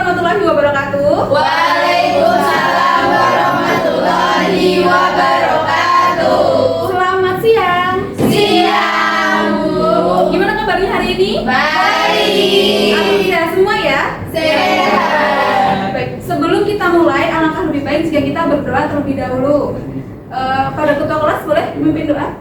warahmatullahi wabarakatuh. Waalaikumsalam warahmatullahi wabarakatuh. Selamat siang. Siang, Bu. Gimana kabarnya hari ini? Baik. Sehat semua ya? Sehat. Baik, sebelum kita mulai, alangkah lebih baik jika kita berdoa terlebih dahulu. Pada ketua kelas boleh memimpin doa?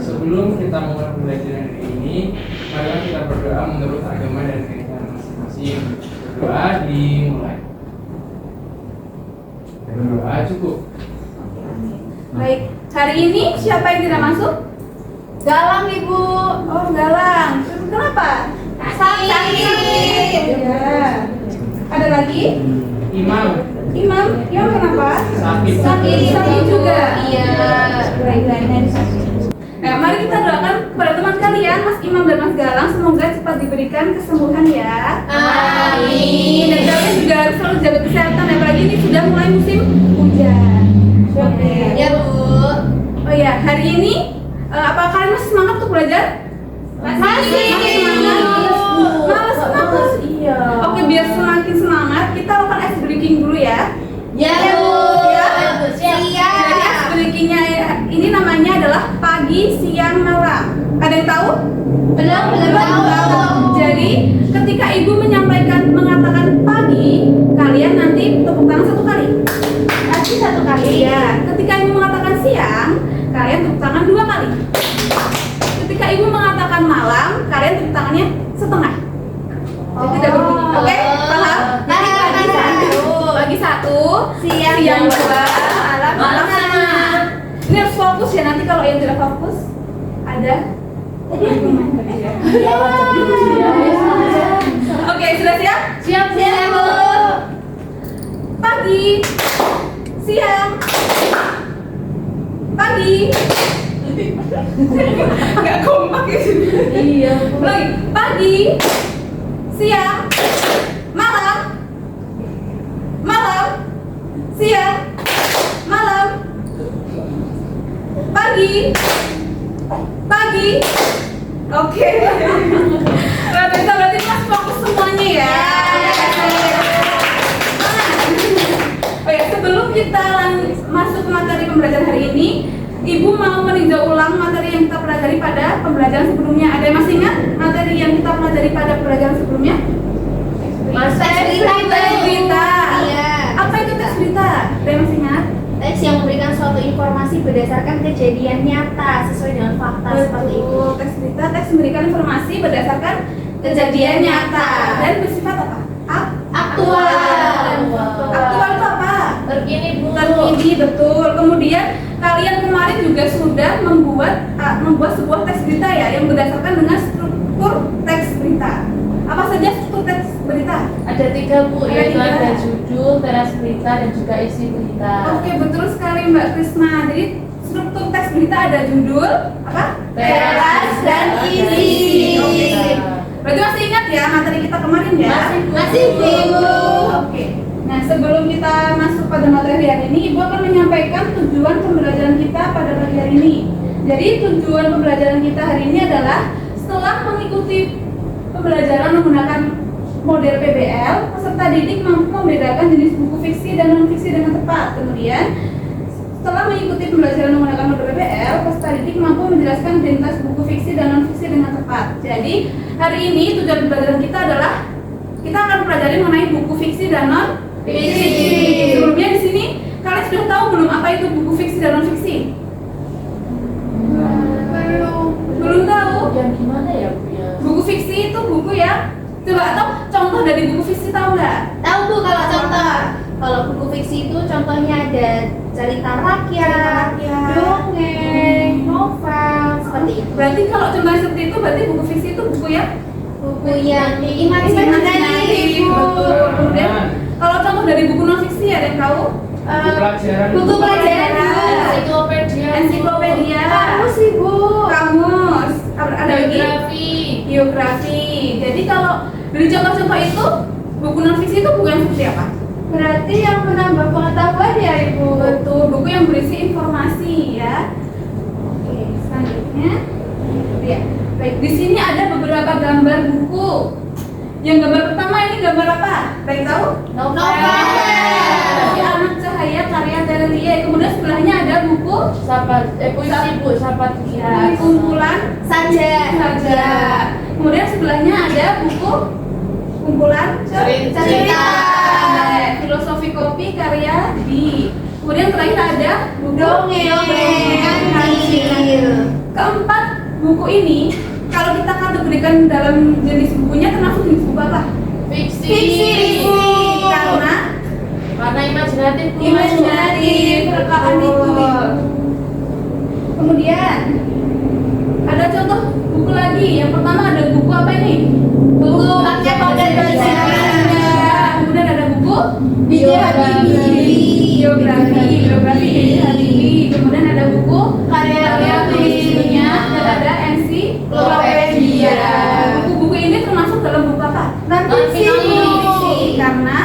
Sebelum kita mulai pembelajaran hari ini, marilah kita berdoa menurut agama dan keyakinan masing-masing. Berdoa dimulai. Berdoa cukup. Baik, hari ini siapa yang tidak masuk? Galang, Ibu. Oh, Galang. Kenapa? Sakit. Ya. Ada lagi? Imam. Imam kenapa? Sakit. Juga. Iya. Baik. Nah, mari kita doakan kepada teman kalian, Mas Imam dan Mas Galang, semoga cepat diberikan kesembuhan ya. Amin. Dan kalian juga harus selalu jaga kesehatan, apalagi ini sudah mulai musim hujan. Oke. Ya, Bu. Oh ya, hari ini apa kalian masih semangat untuk belajar? Masih. Malas. Iya. Oke, biar semakin semangat, kita lakukan ice breaking dulu ya. Ya, Bu. Jadi Siap. ice breakingnya ini namanya adalah pagi, siang, malam. Ada yang tahu? Belum tahu. Jadi ketika ibu mengatakan pagi, kalian nanti tepuk tangan satu kali. Masih satu kali. Iya. Ketika ibu mengatakan siang, kalian tepuk tangan 2 kali. Ketika ibu mengatakan malam, kalian tepuk tangannya setengah. Jadi tidak berbunyi. Oke, paham? Jadi pagi satu, siang 2, malam sama. Ini harus fokus ya, nanti kalau yang tidak fokus ada. Oke, sudah siap? Siap, Bu. Pagi, siang, pagi. Nggak kompak ya sini. Iya. Lagi, pagi, siang, malam, siang, malam, pagi. Oke. Berarti mas fokus semuanya ya. Oh ya, sebelum kita masuk ke materi pembelajaran hari ini, Ibu mau meninjau ulang materi yang kita pelajari pada pembelajaran sebelumnya. Ada yang masih ingat materi yang kita pelajari pada pembelajaran sebelumnya? Teks berita. Iya. Apa itu teks berita? Ada yang masih ingat? Teks yang memberikan suatu informasi berdasarkan kejadian nyata sesuai dengan fakta seperti itu. Betul. Teks memberikan informasi berdasarkan kejadian nyata dan bersifat apa? Aktual itu apa? Terkini, Bu. Terkini, betul. Kemudian kalian kemarin juga sudah membuat sebuah teks berita ya yang berdasarkan dengan struktur teks berita. Apa saja struktur teks berita? Ada 3, Bu, Ada yaitu 3. ada judul, teras berita, dan juga isi berita. Oke, betul sekali Mbak Krisna. Jadi struktur teks berita ada judul, apa? Teras dan isi. Oke. Berarti masih ingat ya materi kita kemarin ya? Masih, Bu. Oke. Nah, sebelum kita masuk pada materi hari ini, Ibu akan menyampaikan tujuan pembelajaran kita pada pagi hari ini. Jadi tujuan pembelajaran kita hari ini adalah setelah mengikuti pembelajaran menggunakan model PBL, peserta didik mampu membedakan jenis buku fiksi dan non-fiksi dengan tepat. Kemudian, setelah mengikuti pembelajaran menggunakan model PBL, peserta didik mampu menjelaskan identitas buku fiksi dan non-fiksi dengan tepat. Jadi, hari ini tujuan pembelajaran kita adalah kita akan pelajari mengenai buku fiksi dan non-fiksi. Sebelumnya di sini kalian sudah tahu belum apa itu buku fiksi dan non-fiksi? Belum tahu? Yang gimana ya, Bu, ya? Buku fiksi itu buku ya. Coba atau contoh dari buku fiksi tahu nggak? Tahu, Bu, kalau contoh. Kalau buku fiksi itu contohnya ada cerita rakyat, dongeng, novel, seperti itu. Berarti kalau contohnya seperti itu berarti buku fiksi itu buku ya? Buku yang Imajinatif, betul. Kemudian kalau contoh dari buku non fiksi ada yang tahu? Buku pelajaran, Ensiklopedia. Kamus, Ibu. Kamus. Ada lagi? Biografi. Jadi kalau dari contoh-contoh itu buku non fiksi itu buku yang seperti apa? Berarti yang menambah pengetahuan ya, Ibu. Betul, buku yang berisi informasi ya. Oke, selanjutnya. Ya, baik. Di sini ada beberapa gambar buku. Yang gambar pertama ini gambar apa? Ada yang tahu? Novel. Ini Anak Cahaya karya Terelie. Kemudian sebelahnya ada buku Puisi Bu, Sapatia. kumpulan Saja. saja. Kemudian sebelahnya ada buku kumpulan Cerita. Filosofi kopi karya di. Kemudian terakhir ada buku Dongeng Kancil. Keempat buku ini kalau kita kategorikan dalam jenis bukunya termasuk jenis buku apa? Fiksi. Karena Imajinatif Bu. imajinatif rekaan itu. Kemudian ada contoh buku lagi. Yang pertama ada buku apa ini? Buku Paket Paket Belajar. Kemudian ada buku Biografi. biografi B.J. Habibie. Kemudian ada buku Karya puisinya dan ada ensiklopedia. Buku-buku ini termasuk dalam buku apa? Non-fiksi. Karena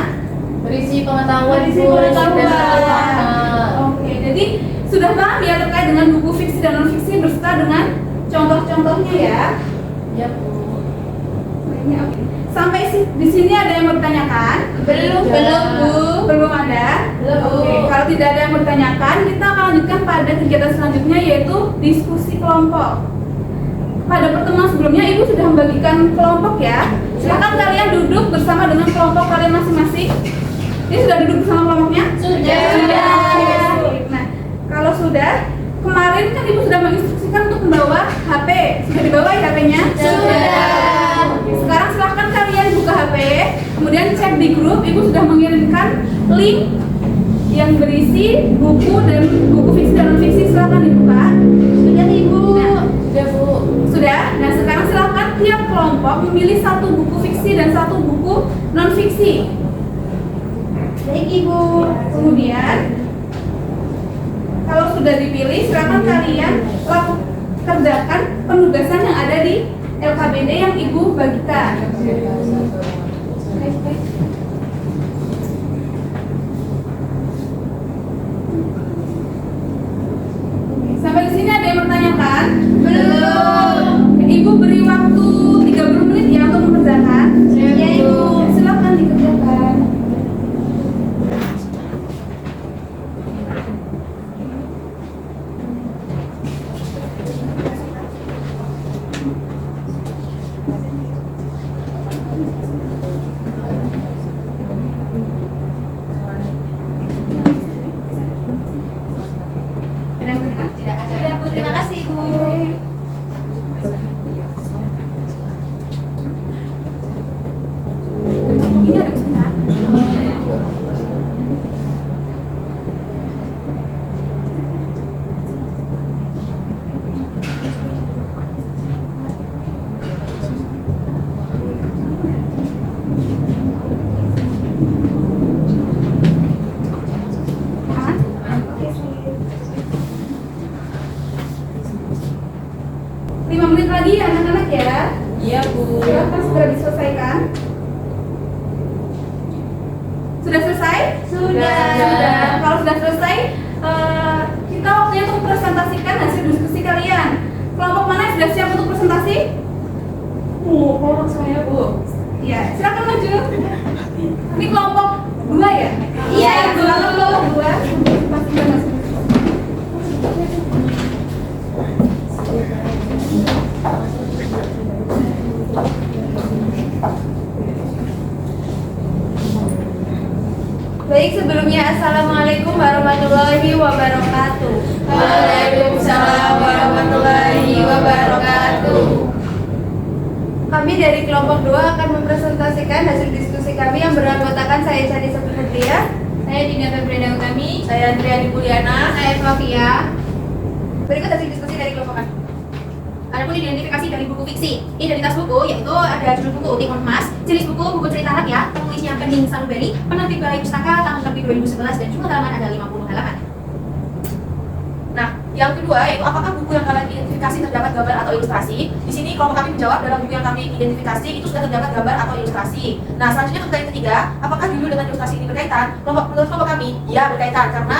Berisi pengetahuan berisi Bu, pengetahuan. dan pengalaman. Oke, jadi sudah paham ya terkait dengan buku fiksi dan non fiksi beserta dengan contoh-contohnya ya. Ya Bu. Ini oke. Sampai di sini ada yang bertanyakan? Belum Bu. Belum ada? Belum. Oke, kalau tidak ada yang bertanyakan, kita akan lanjutkan pada kegiatan selanjutnya yaitu diskusi kelompok. Pada pertemuan sebelumnya Ibu sudah membagikan kelompok ya. Silakan kalian duduk bersama dengan kelompok kalian masing-masing. Ini sudah duduk bersama kelompoknya? Sudah. Nah, kalau sudah, kemarin kan Ibu sudah menginstruksikan untuk membawa HP. Sudah dibawa ya HP-nya? Sudah. Sekarang silahkan kalian buka HP, kemudian cek di grup. Ibu sudah mengirimkan link yang berisi buku dan buku fiksi dan non fiksi. Silahkan dibuka. Sudah Ibu. Nah, Sudah Bu. sudah. Nah sekarang silahkan tiap kelompok memilih satu buku fiksi dan satu buku non fiksi. Baik Ibu. Kemudian kalau sudah dipilih, silahkan kalian kerjakan penugasan yang ada di LKBD yang Ibu bagikan. Sampai di sini ada yang bertanyakan? Belum. Ibu beri waktu 30 menit ya untuk mengerjakan. Ya Ibu. Silakan dikerjakan. Tidak ada Bu. Terima kasih Bu. Ini ada sebentar. Lima menit lagi ya anak-anak ya. Iya Bu. Silakan segera diselesaikan. Sudah selesai? Sudah. Kalau sudah selesai, kita waktunya untuk presentasikan hasil diskusi kalian. Kelompok mana yang sudah siap untuk presentasi? Kelompok saya Bu. Iya, silakan maju. Ini kelompok 2 ya? Iya, Ibu. Silakan kelompok 2. Pasti sudah masuk. Baik, sebelumnya Assalamualaikum warahmatullahi wabarakatuh. Waalaikumsalam warahmatullahi wabarakatuh. Kami dari kelompok 2 akan mempresentasikan hasil diskusi kami yang beranggotakan saya Candi Septria, Saya Dinda Febriana Utami. saya Andriani Puliana, saya Sofia. Berikut hasil diskusi dari kelompok kami. Adapun identifikasi dari buku fiksi, identitas buku yaitu ada judul buku Timun Emas, jenis buku cerita rakyat, penulisnya Pening Saluberi, penerbit Balai Pustaka tahun terbit 2011 dan jumlah halaman ada 50 halaman. Nah, yang kedua yaitu apakah buku yang kalian identifikasi terdapat gambar atau ilustrasi? Di sini kelompok kami menjawab dalam buku yang kami identifikasi itu sudah terdapat gambar atau ilustrasi. Nah, selanjutnya untuk yang ketiga, apakah judul dengan ilustrasi ini berkaitan? Menurut kelompok kami, ya berkaitan karena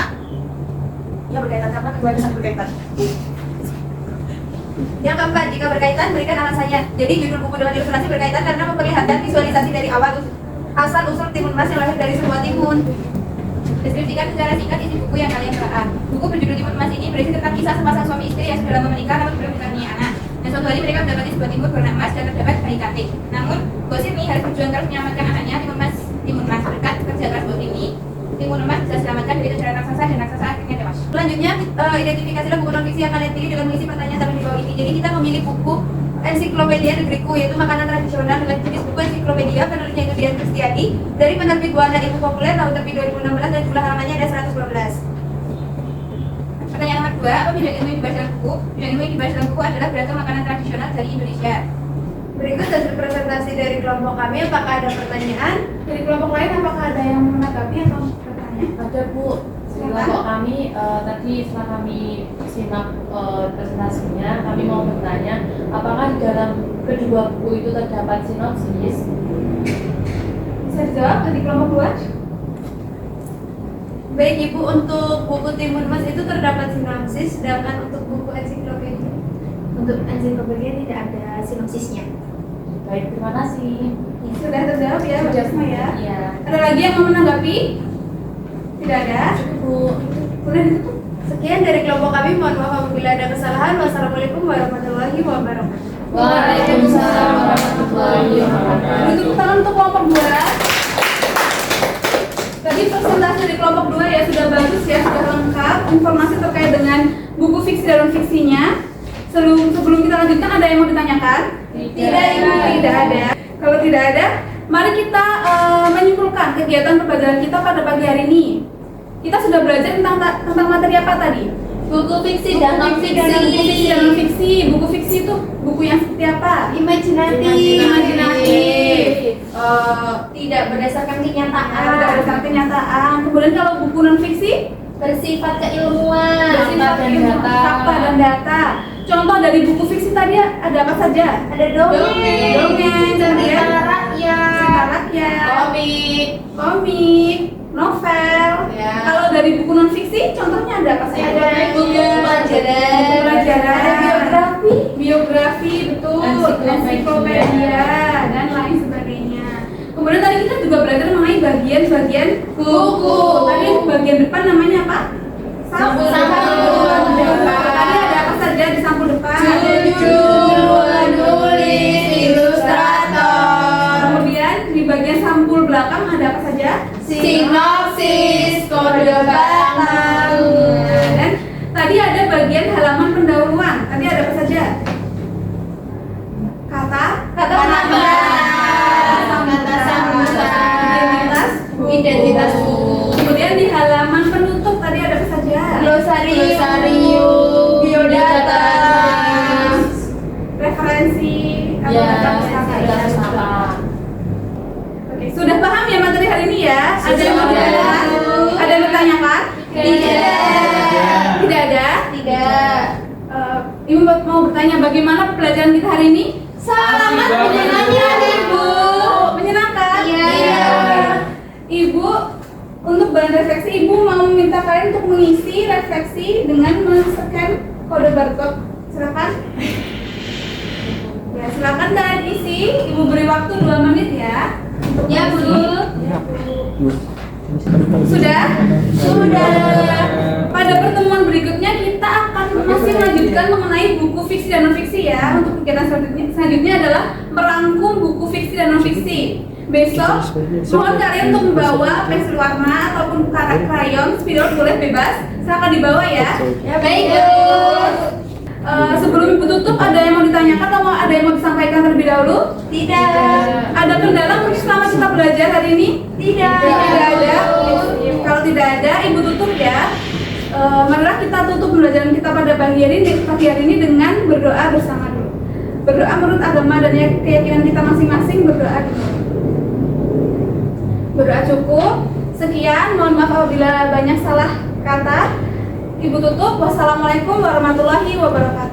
keduanya sangat berkaitan. Yang keempat, jika berkaitan berikan alasannya. Jadi judul buku dengan ilustrasi berkaitan karena memperlihatkan visualisasi dari awal asal usul timun emas yang lahir dari sebuah timun. Deskripsikan secara singkat isi buku yang kalian telah. Buku berjudul Timun Emas ini berisi tentang kisah sepasang suami istri yang sudah lama menikah namun belum dikaruniai anak. Dan suatu hari mereka mendapati sebuah timun berwarna emas dan terdapat bayi cantik. Namun, gosip ini harus berjuang keras menyelamatkan anaknya. Timun emas berkat kerja keras buat ini. Timun emas bisa selamatkan dari kejaran raksasa dan raksasa akhirnya tewas. Selanjutnya, identifikasilah buku non-fiksi yang kalian pilih dengan mengisi pertanyaan sampai di bawah ini. Jadi kita memilih buku Ensiklopedia Negeriku, yaitu makanan tradisional dengan jenis buku ensiklopedia, penulisnya itu Dian Kristiadi, dari penerbit Buana Ilmu Populer, tahun terbit 2016 dan jumlah halamannya ada 112. Pertanyaan nomor 2, apa bidang ilmu yang dibahas dalam buku? Bidang ilmu yang dibahas dalam buku adalah beragam makanan tradisional dari Indonesia. Berikut hasil presentasi dari kelompok kami. Apakah ada pertanyaan? Dari kelompok lain apakah ada yang menanggapi atau bertanya? Ada Bu, di kelompok kami tadi setelah kami simak presentasinya, kami mau bertanya, apakah di dalam kedua buku itu terdapat sinopsis? Bisa dijawab di kelompok 2? Baik Ibu, untuk buku Timun Emas itu terdapat sinopsis, sedangkan untuk buku ensiklopedia tidak ada sinopsisnya. Baik, terima kasih. Sudah terjawab ya, Mbak Jasma ya? Iya. Ada lagi yang mau menanggapi? Tidak ada? Bu, Boleh ditutup? Sekian dari kelompok kami, mohon maaf apabila ada kesalahan. Wassalamualaikum warahmatullahi wabarakatuh. Waalaikumsalam warahmatullahi wabarakatuh. Untuk tangan untuk kelompok 2. Tadi presentasi di kelompok 2 ya sudah bagus ya, sudah lengkap informasi terkait dengan buku fiksi dan non fiksinya. Sebelum kita lanjutkan, ada yang mau ditanyakan? Tidak. Tidak ada. Kalau tidak ada, mari kita menyimpulkan kegiatan pembelajaran kita pada pagi hari ini. Kita sudah belajar tentang materi apa tadi? Buku fiksi dan non Fiksi dan non fiksi. Buku fiksi itu buku yang seperti apa? Imajinatif. Tidak berdasarkan kenyataan. Tidak berdasarkan kenyataan. Kemudian kalau buku non fiksi Bersifat keilmuan. bersifat ilmu, fakta dan data. Contoh dari buku fiksi tadi ada apa saja? Ada dongeng, cerita cerita rakyat, rakyat, komik, novel. Ya. Kalau dari buku non fiksi, contohnya ada apa saja? Ada buku pelajaran. Buku pelajaran, Ada biografi, betul, ensiklopedia dan lain sebagainya. Kemudian tadi kita juga belajar mengenai bagian-bagian buku. Tadi bagian depan namanya apa? Sampul depan. Tadi ada apa saja di sampul depan? Penulis, ilustrator, Kemudian di bagian sampul belakang ada apa saja? sinopsis, kode batang. Dan tadi ada bagian halaman pendahuluan. Tadi ada apa saja? Kata Kata-kata, identitas buku. Kemudian di halaman penutup tadi ada apa saja? Glosarium, biodata, Referensi atau Ya, data pustaka. sudah pustaka. Oke, sudah paham ya materi hari ini ya? Ada yang mau Sudah. ditanyakan? Ada yang bertanyakan? Tidak ada? Tidak. Ibu mau bertanya bagaimana pembelajaran kita hari ini? Selamat menyenangkan, Ibu. Menyenangkan? Iya. Ibu, untuk bahan refleksi, Ibu mau meminta kalian untuk mengisi refleksi dengan men-scan kode barcode. Silakan. Ya, silakan kalian isi. Ibu beri waktu 2 menit ya. Untuk Ya, Bu. Sudah? Sudah. Pada pertemuan berikutnya kita akan masih melanjutkan mengenai buku fiksi dan non fiksi ya. Untuk kegiatan selanjutnya adalah merangkum buku fiksi dan non fiksi. Besok mohon kalian untuk membawa pensil warna ataupun krayon, spidol boleh bebas. Silakan dibawa ya. Ya, baik, Bu. Sebelum ibu tutup, ada yang mau ditanyakan atau ada yang mau disampaikan terlebih dahulu? Tidak. Ada kendala mungkin selama kita belajar hari ini? Tidak. Tidak ada. Kalau tidak ada, ibu tutup ya. Marilah kita tutup pembelajaran kita pada pagi hari ini dengan berdoa bersama dulu. Berdoa menurut agama dan keyakinan kita masing-masing, berdoa dulu. Berdoa cukup. Sekian, mohon maaf apabila banyak salah kata. Ibu tutup. Wassalamualaikum warahmatullahi wabarakatuh.